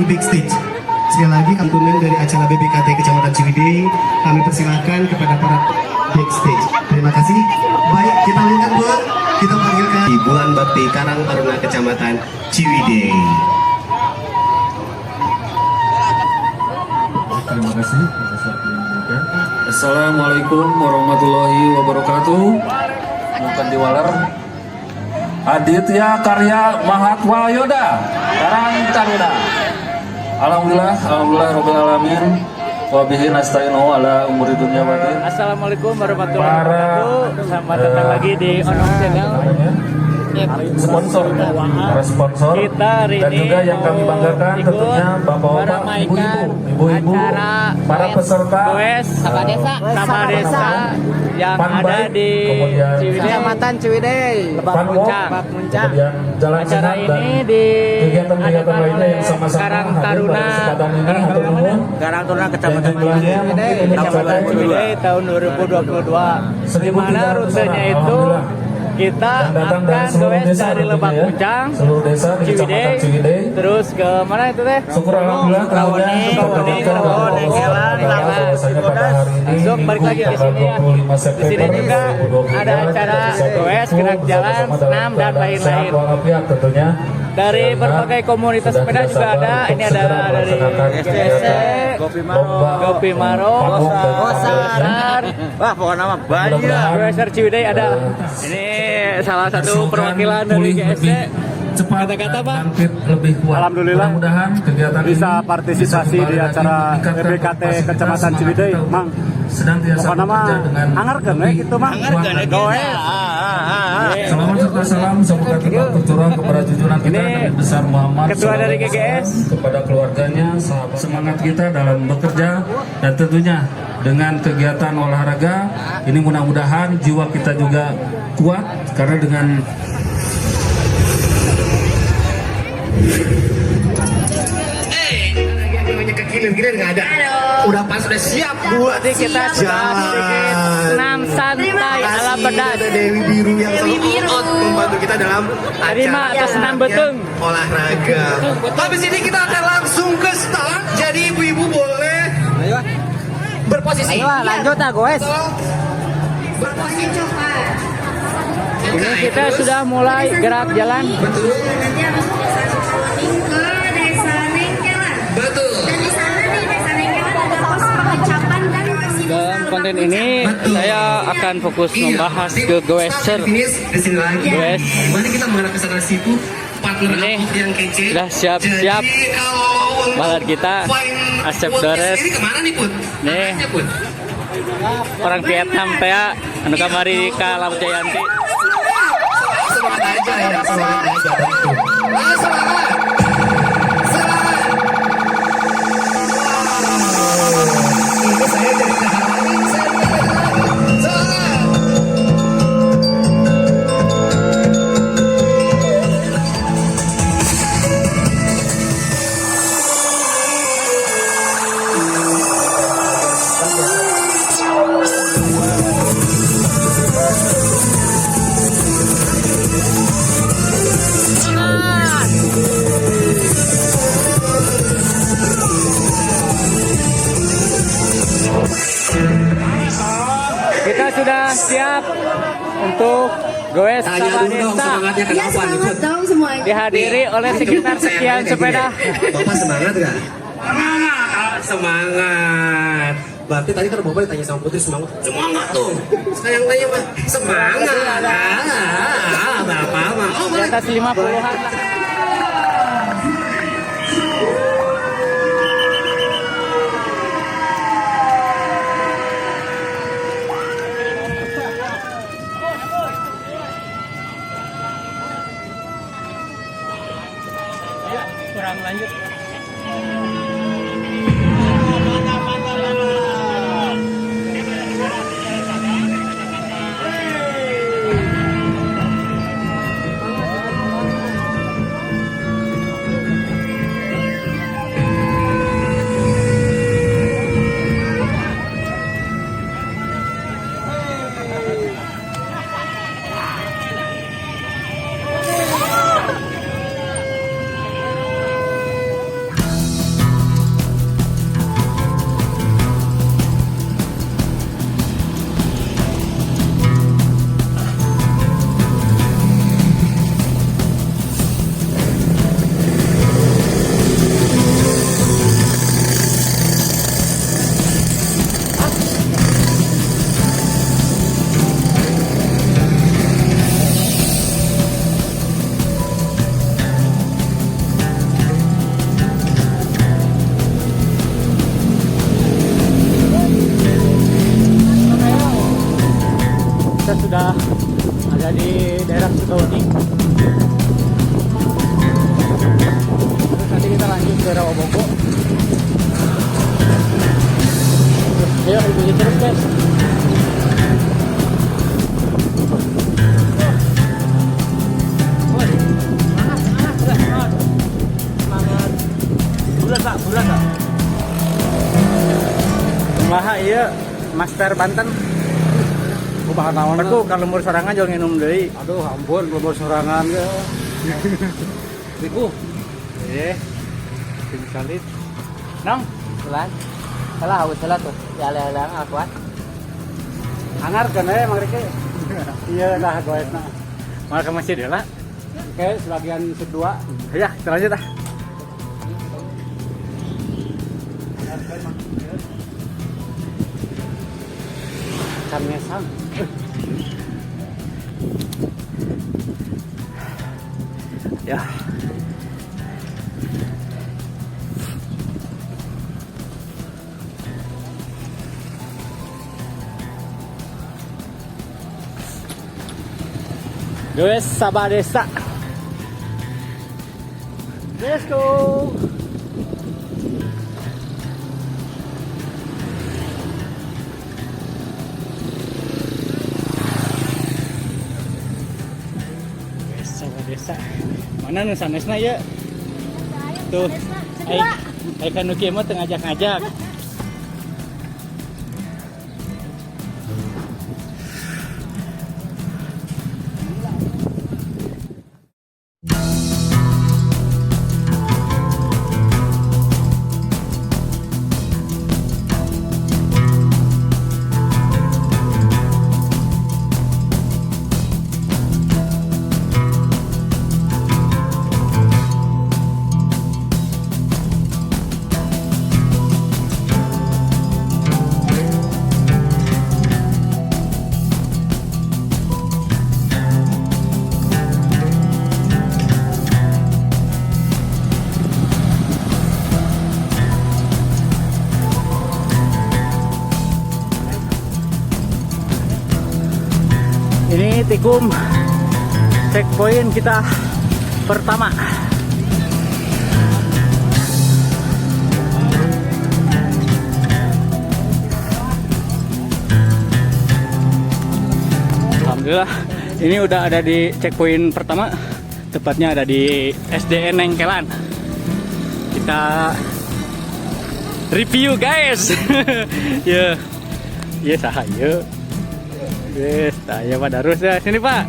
backstage. Sekali lagi kantunan dari acara BPKT Kecamatan Ciwidey, kami persilahkan kepada para backstage. Terima kasih. Baik, kita lihat buat kita panggilkan di Bulan Bakti Karang Taruna Kecamatan Ciwidey. Terima kasih. Assalamualaikum warahmatullahi wabarakatuh. Bukan diwaler. Aditya Karya Mahatwa Yoda Karang Taruna. Alhamdulillah rabbil alamin. Wabihi nasta'inu ala umuri dunya waddin. Assalamualaikum warahmatullahi wabarakatuh. Selamat datang lagi di Onong Channel. Sponsor, para sponsor Kita hari dan ini juga yang kami banggakan tentunya bapak-bapak, ibu-ibu, para peserta sama desa yang ada di Ciwidey, Kecamatan Ciwidey, Lebak Muncang. kemudian jalan Acara sehat dan ini di kegiatan-kegiatan lainnya yang sama-sama Karang hadir Taruna pada kesempatan ini hatur nuhun. Garang Taruna Dan jumlahnya mungkin ini Kecamatan mencapai Ciwidey tahun 2022, di mana 1.300 rutenya orang, itu alhamdulillah. kita Dan datang dari akan seluruh goes desa dari tentunya Lebak ya. Muncang, Seluruh desa di Kecamatan Ciwidey. terus ke mana itu teh? Syukur alhamdulillah kemudian kita Langsung balik lagi di sini ya. Di sini juga ada acara goes, gerak jalan, senam dan lain-lain. tentunya. Dari berbagai komunitas sepeda juga ada. Ini ada dari GSC, Gopi Maro, Gosar, Wah, pokoknya nama banyak. Goeser Ciwidey ada. Ini salah satu perwakilan dari GSC. Cepat Kata-kata, Pak. bangkit lebih kuat. Alhamdulillah Mudah-mudahan kegiatan bisa ini partisipasi bisa di kembali acara lagi meningkatkan BPKT kapasitas Kecamatan semangat Ciwidey, kita untuk Mang. senantiasa Pokoknya mah bekerja dengan angarkan we lebih gitu, Mang. kuat dan Goes. Salam serta salam semoga tetap tercurah kepada junjungan kita Ini Nabi besar Muhammad ketua dari SAW, GGS. kepada keluarganya, sahabat semangat kita dalam bekerja dan tentunya dengan kegiatan olahraga ini mudah-mudahan jiwa kita juga kuat karena dengan Nggak ada. Udah pas, udah siap buat Kita sudah sedikit senam santai ala pedas. Ada Dewi Biru yang selalu membantu kita dalam Terima atas senam betung. olahraga. Habis ini kita akan langsung ke start. Jadi ibu-ibu boleh berposisi. Ayo, lanjut ah, goes. Berposisi. Ini kita sudah mulai gerak jalan. Betul. Nanti habis itu ke Desa Nengkelan. Betul. Dan di sana di Desa Nengkelan ada pos pengecapan dan posisi Dalam konten ini Betul. saya akan fokus Iya, membahas di ke start goeser. dan finish di sini lagi. Goes. Mari kita mengarah ke sana situ. Partner Ini aku yang kece. sudah siap-siap. Jadi kalau untuk Balad kita, fine Asep podcast Dores. ini kemana nih Put? Nih. Arahnya, Put? Orang Vietnam teh anu kamari ka Laut Jayanti. Semangat aja ya, semangat aja. Betul. Ayo semangat. Semangat. Ini saya jadi kehalangan. Semangat. Kita sudah siap untuk goes Tanya sama dulu dong desa. semangatnya Ya kenapa nih semangat Put? dong semuanya. Dihadiri oleh sekitar sekian sepeda. Bapak semangat gak? Semangat. Berarti tadi kan Bapak ditanya sama Putri semangat. Semangat tuh. Sekarang tanya Pak. Semangat. Bapak mah. Oh, Di atas 50-an. Kurang lanjut. sudah ada di daerah Sukawati. Terus nanti kita lanjut ke Rawabogo. Ayo ikuti terus guys. Bulan Kak. Kumaha ieu Master Banten. Kumaha naon? Aku kalau lumur sorangan jual minum deui. Aduh, ampun, lumur sorangan ge. Riku. Tim salit. Nong, Bulan. Salah haus salah tuh. Ya lelang akuat. hangar kan Mang Riki. Iya dah goesna. Mal ke masjid ya lah. Oke, sebagian kedua. Ya, kita lanjut ah. Kamesang. Ya. Guys, Sabah Desa. Let's go. Guys, Sabah Desa. Mana nu sanesna ya? Tuh. Ai kan nu kieu mah teu ngajak-ngajak. Ini tikum checkpoint kita pertama. Alhamdulillah, ini udah ada di checkpoint pertama, tepatnya ada di SDN Nengkelan. Kita review guys. Ya, ya sahaya. Yes, saya Pak Darus ya. Sini Pak.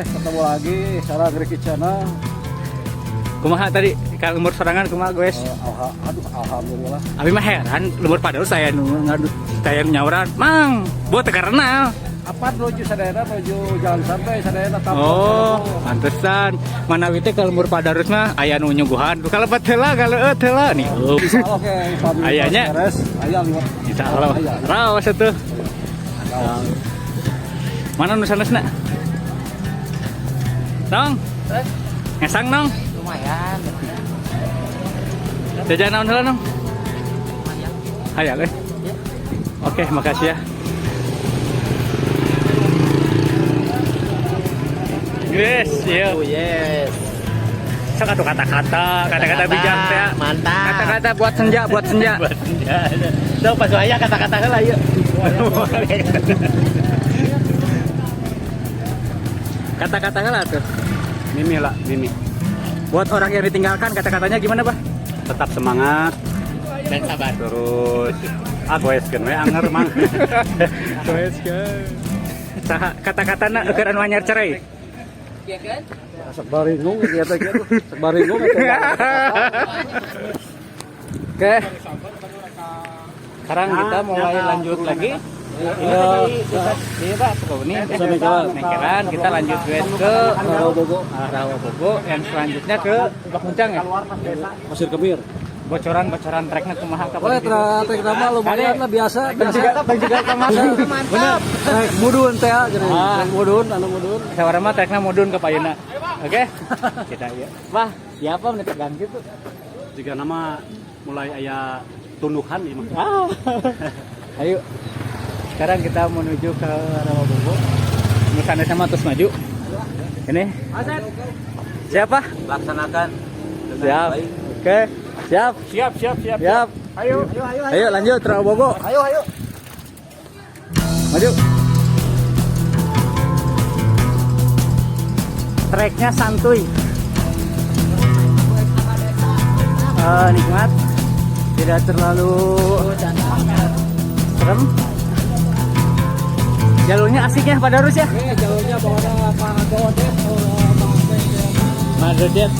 Ketemu lagi sareng Riki Channel. Kumaha tadi kalau lumur sorangan kumaha guys? Aduh, alhamdulillah. Abi mah heran lumur Pak Darus saya saya nyauran. Mang, buat karena. Apa menuju sadayana menuju jalan sampai sadayana kampung. Oh, pantesan. Mana wite kalau lumur Pak Darus mah aya nu nyuguhan. Kalau patela kalau tela nih. Oke, Ayahnya. Ayah liwat. Insyaallah. Rawas atuh. Mana nu sanesna? Nong. Ngesang nong. Lumayan. Jajan naon heula nong? Hayal euy. Oke, makasih ya. Yes, iya. Oh yes. Sok atuh kata-kata bijak teh. Mantap. Kata-kata buat senja. Buat senja. Sok pas aya kata-kata heula ieu. Kata-kata heula tuh. Mimi lah, Mimi. Buat orang yang ditinggalkan kata-katanya gimana, Bah? Tetap semangat Dan sabar. terus goeskeun we anger mang. Goeskeun. Saha kata-katana keur anu anyar cerai? Sebaringung ya teh gitu. Sebaringung itu. Oke. Sekarang kita mulai lanjut lagi. Iya Pak, ini Nengkelan, kita lanjut ke Rawabogo, yang selanjutnya ke Puncang ya. Pasir Kemir. Bocoran treknya kumaha ka? Boleh trek nama lumayan lah biasa. Juga kemana? Mantap. Mudun teh jadi. Mudun anu mudun. Sawara mah trekna mudun ke Payuna. Oke? Kita ieu. Wah, siapa menit tegang gitu? Jika nama mulai aya tundukan ieu mah. Ayo. Sekarang kita menuju ke Rawabogo. Ini sana sama terus maju. Ini. Siapa? Laksanakan. Siap. Oke. Siap. Siap. Ayo lanjut Rawabogo. Ayo. Maju. Treknya santuy. Nikmat. Tidak terlalu serem. Jalurnya asik ya Pak Darus ya? Jalurnya bawa Magodet. Magodet.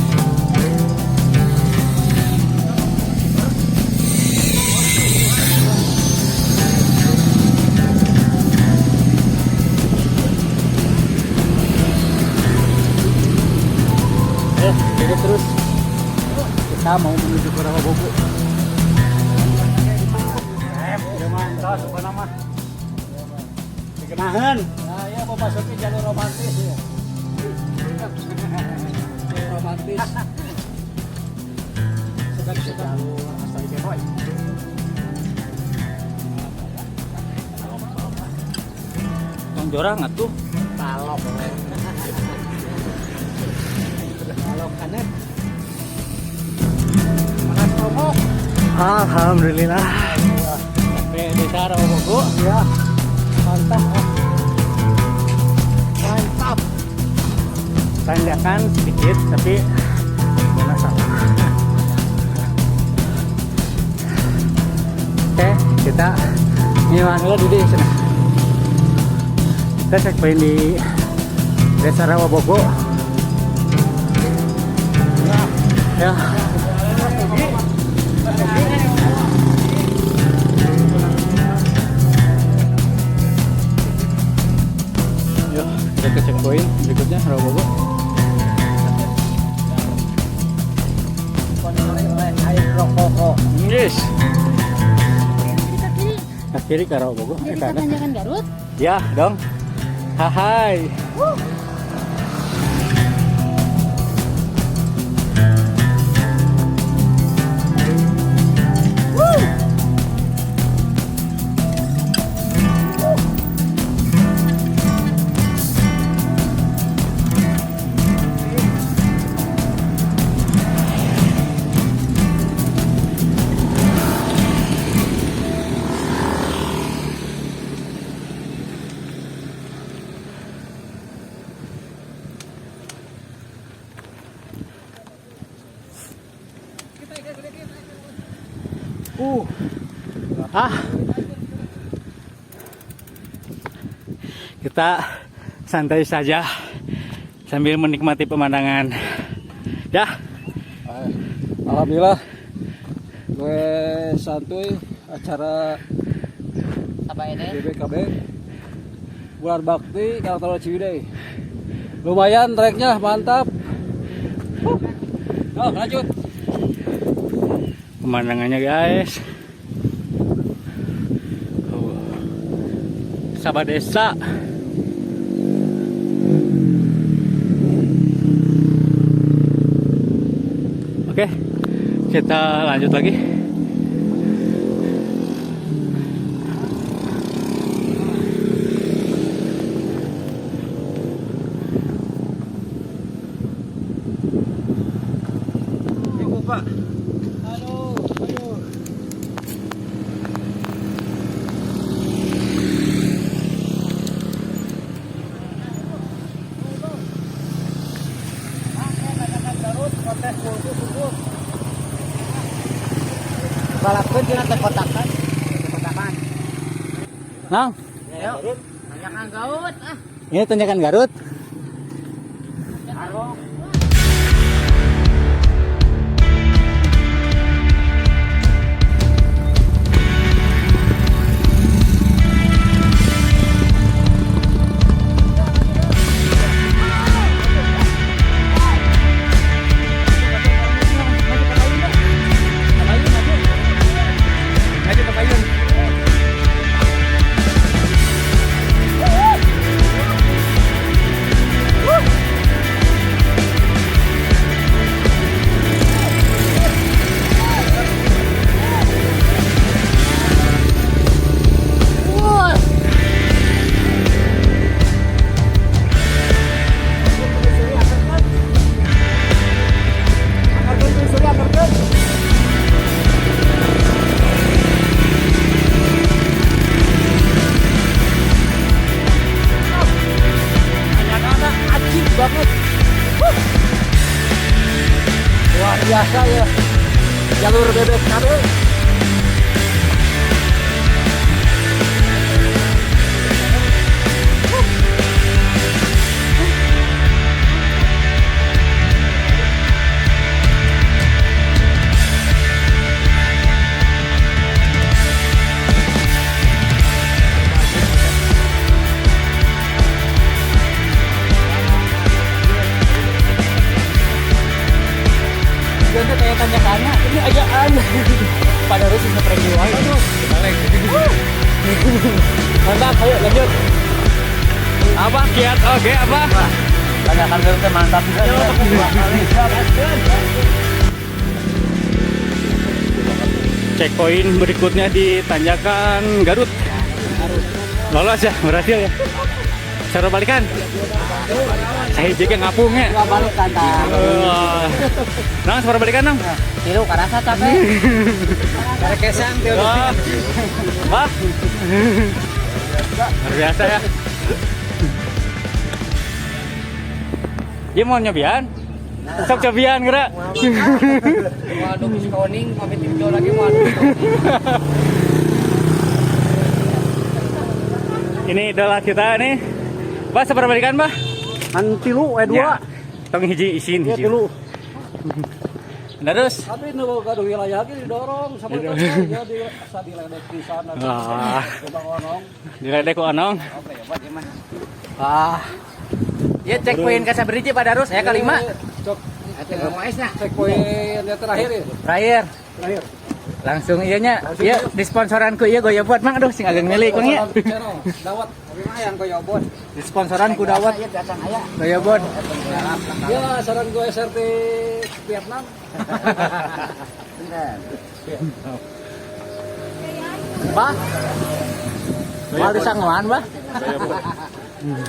Jadi terus kita mau menuju ke Rawabogo. Mantap, apa nama? Dikenahan. Nah, ya mau masukin jalur romantis ya. Romantis. Suka jalur asal Genoy. Yang jorang atuh. Talok. Talok kanan. Mana promo? Alhamdulillah. Sampai desa Rawabogo. Ya. Mantap. Mantap. Tanjakan sedikit tapi tidak masalah. Oke, kita nyewa dulu di sana. Kita checkpoint di desa Rawabogo. Ya. Yuk, kita ke checkpoint berikutnya Rawabogo. Yes. Ke kiri ke Rawabogo. Jadi kita tanjakan Garut. Ya, dong. Hai. Kita santai saja sambil menikmati pemandangan. Ya. Alhamdulillah. Gue santuy acara Apa ini? BBKB Bulan Bakti Kaltara Ciwidey. Lumayan treknya mantap. Lanjut. Pemandangannya guys. Sabah desa. Oke, kita lanjut lagi. Pak. Halo. Balapun kita terkotakan. Nang, Yuk. Tanjakan Garut. ini tanjakan Garut. Anak-anak ajib banget. Luar biasa ya. Jalur bebek KB. Itu kayak tanya-tanya, ini ajaan. Pada harus bisa pergi wae. Balik. Mantap, ayo lanjut. Apa kiat? Oke, apa? Tanyakan dulu mantap. Checkpoint berikutnya di Tanjakan Garut. Lolos ya, berhasil ya. Cara balikan. Saya juga ngapung ya. Balik kantang. Nang, suara balikan nang. Tilu karasa capek. Ada kesang tilu. Wah. Luar biasa ya. Dia mau nyobian? Sok cobian gerak. Waduh diskoning, pamit video lagi waduh. Ini idola kita nih. Bah, seberapa balikan, Bah? Antilu E2. Ya. Tong hiji isin hiji. Tilu. Terus. Tapi nu gaduh wilayah ge didorong sama itu ya di sadiledek di sana. Wah. Coba onong. Diledek ku Anong. Oke, ya buat gimana? Ya checkpoint ka sabriji Pak Darus aya kelima. Cok Atuh maesna. checkpoint yang terakhir ya. Terakhir. Terakhir. Langsung iya nya. Ieu disponsoran ku ieu Goyo Bot Mang aduh sing ageng milih ku nya. Channel dawat. Tapi mah yang Goyo Bot. Disponsoran ku dawat Goyo Bot. Ya saran gue SRT Vietnam. Bah. Wal disangguan, Bah.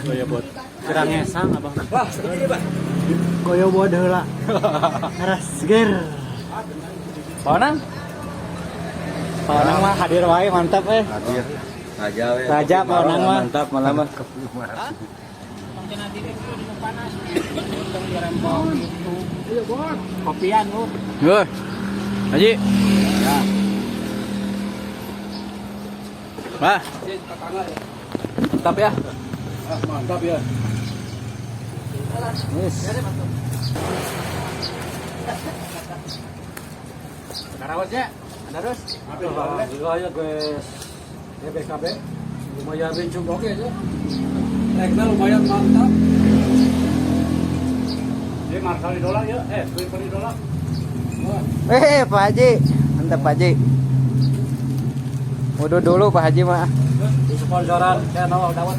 Goyo bot. Kira ngesang abang. Wah, seperti ini, Pak. Goyo Bot heula. Ras ger. Paonang. Paonang mah hadir wae mantap Hadir. Raja we. Raja Paonang mah. Mantap malah mah. Kopian lu. Yo. Haji. Ya. Bah. Mantap ya. Mantap ya. Karawatnya. Terus. Wilayah guys. BKB lumayan rincung oke aja. Regna lumayan mantap. Ini markal idola ya. Beli idola. Pak Haji. Mantap Pak Haji. Wudhu dulu Pak Haji mah. Di sponsoran channel dawat.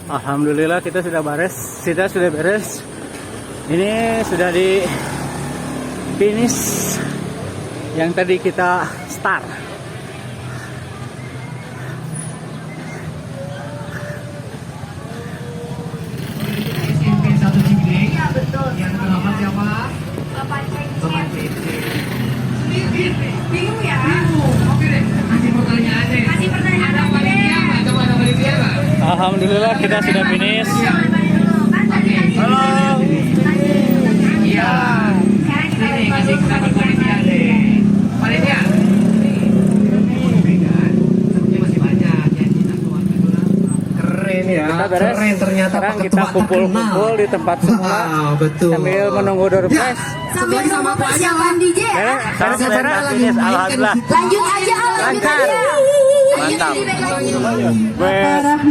Alhamdulillah kita sudah beres. Ini sudah di finish yang tadi kita start. SMP 1 Cibileng. Iya betul. Yang ke-8 siapa? Bapak Ceng. Bingung ya? Bingung. Oke deh. Kasih pertanyaan deh. Kasih pertanyaan. Ada panitia nggak? Coba ada panitia nggak? Alhamdulillah kita sudah finish. Halo. Iya. Ini kasih kesempatan panitia deh. Panitia. Masih banyak ya kita keluarga dulu. Keren ya. Kita beres. Keren ternyata Sekarang Pak kita Ketua kumpul-kumpul di tempat semula Wow, betul. sambil menunggu door prize. Sambil sama persiapan DJ. Sekarang kita finish. Alhamdulillah. Lanjut aja, Lancar. Mantap.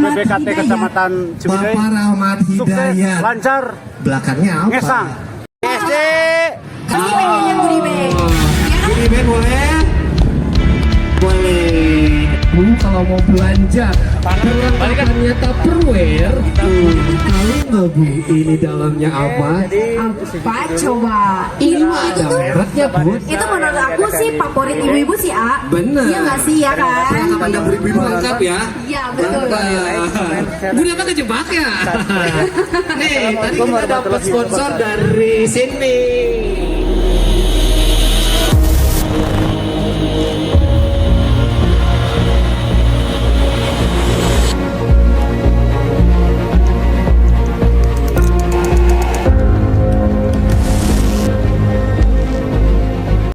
BPKT Kecamatan Ciwidey Bapak Rahmat sukses, Hidayat. lancar, Belakangnya apa? ngesang. SD. Kasih pengennya Budi Beng. Ya kan? kalau mau belanja perlengkapannya Tupperware. Tahu nggak Bu, ini dalamnya apa? Apa coba? Ini ada mereknya Bu. Itu menurut aku sih favorit ibu-ibu sih, A. Bener. Iya nggak sih ya kan? Perlengkapan dapur ibu-ibu lengkap ya. Iya betul. Budi apa kejebak ya? Nih, tadi kita dapat sponsor dari sini.